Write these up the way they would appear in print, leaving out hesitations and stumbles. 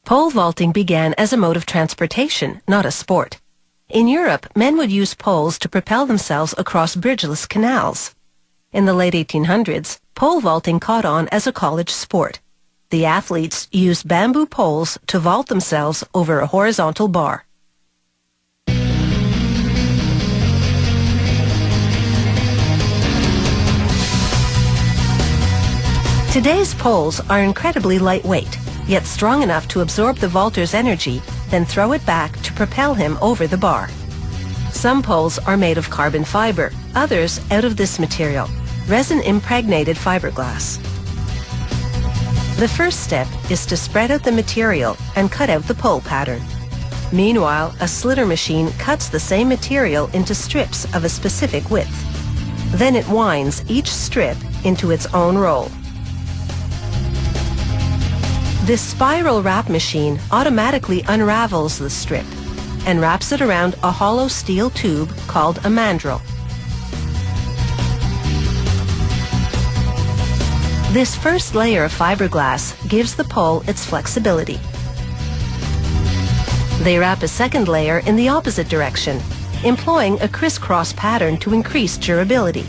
Pole vaulting began as a mode of transportation, not a sport. In Europe, men would use poles to propel themselves across bridgeless canals. In the late 1800s, pole vaulting caught on as a college sport. The athletes used bamboo poles to vault themselves over a horizontal bar. Today's poles are incredibly lightweight, yet strong enough to absorb the vaulter's energy, then throw it back to propel him over the bar. Some poles are made of carbon fiber, others out of this material, resin-impregnated fiberglass. The first step is to spread out the material and cut out the pole pattern. Meanwhile, a slitter machine cuts the same material into strips of a specific width. Then it winds each strip into its own roll. This spiral wrap machine automatically unravels the strip and wraps it around a hollow steel tube called a mandrel. This first layer of fiberglass gives the pole its flexibility. They wrap a second layer in the opposite direction, employing a crisscross pattern to increase durability.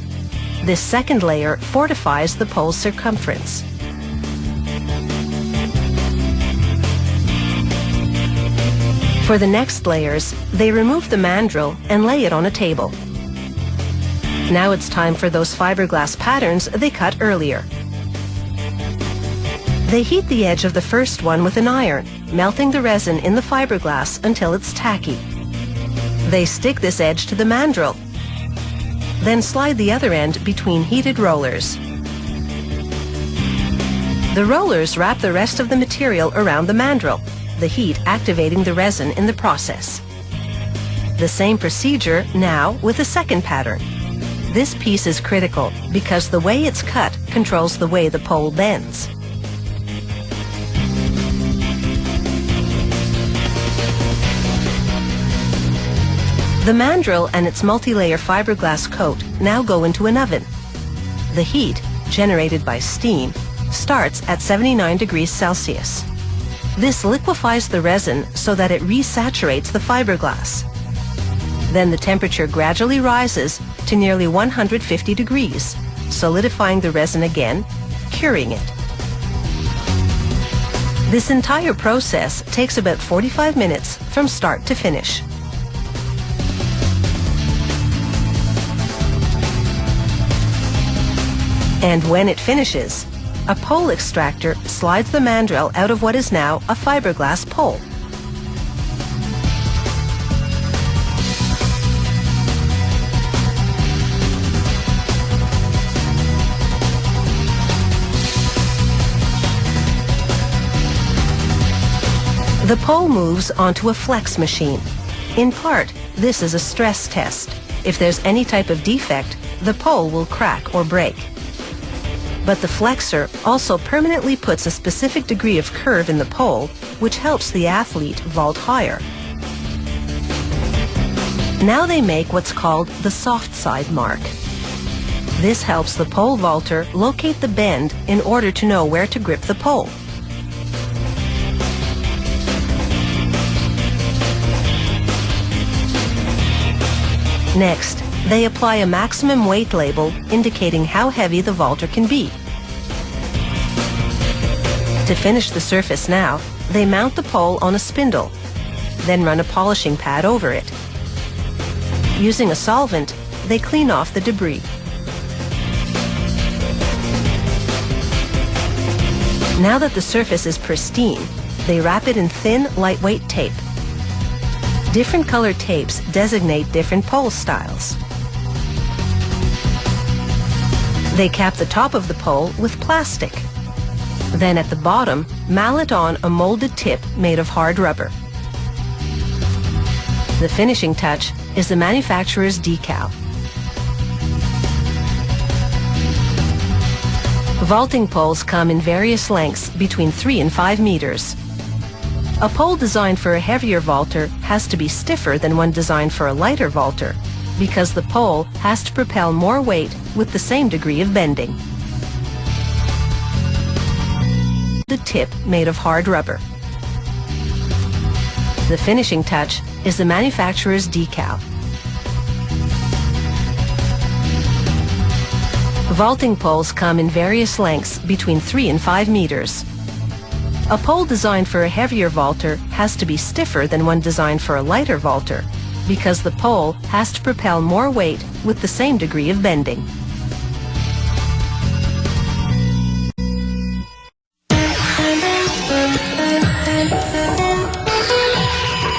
This second layer fortifies the pole's circumference. For the next layers, they remove the mandrel and lay it on a table. Now it's time for those fiberglass patterns they cut earlier. They heat the edge of the first one with an iron, melting the resin in the fiberglass until it's tacky. They stick this edge to the mandrel, then slide the other end between heated rollers. The rollers wrap the rest of the material around the mandrel, the heat activating the resin in the process. The same procedure now with a second pattern. This piece is critical because the way it's cut controls the way the pole bends. The mandrel and its multi-layer fiberglass coat now go into an oven. The heat, generated by steam, starts at 79 degrees Celsius. This liquefies the resin so that it resaturates the fiberglass. Then the temperature gradually rises to nearly 150 degrees, solidifying the resin again, curing it. This entire process takes about 45 minutes from start to finish. And when it finishes, a pole extractor slides the mandrel out of what is now a fiberglass pole. The pole moves onto a flex machine. In part, this is a stress test. If there's any type of defect, the pole will crack or break. But the flexor also permanently puts a specific degree of curve in the pole, which helps the athlete vault higher. Now they make what's called the soft side mark. This helps the pole vaulter locate the bend in order to know where to grip the pole. Next, they apply a maximum weight label indicating how heavy the vaulter can be. To finish the surface now, they mount the pole on a spindle, then run a polishing pad over it. Using a solvent, they clean off the debris. Now that the surface is pristine, they wrap it in thin, lightweight tape. Different colored tapes designate different pole styles. They cap the top of the pole with plastic. Then at the bottom, mallet on a molded tip made of hard rubber. The finishing touch is the manufacturer's decal. Vaulting poles come in various lengths between 3 and 5 meters. A pole designed for a heavier vaulter has to be stiffer than one designed for a lighter vaulter, because the pole has to propel more weight with the same degree of bending. the tip made of hard rubber. The finishing touch is the manufacturer's decal. Vaulting poles come in various lengths between 3 and 5 meters. A pole designed for a heavier vaulter has to be stiffer than one designed for a lighter vaulter, because the pole has to propel more weight with the same degree of bending.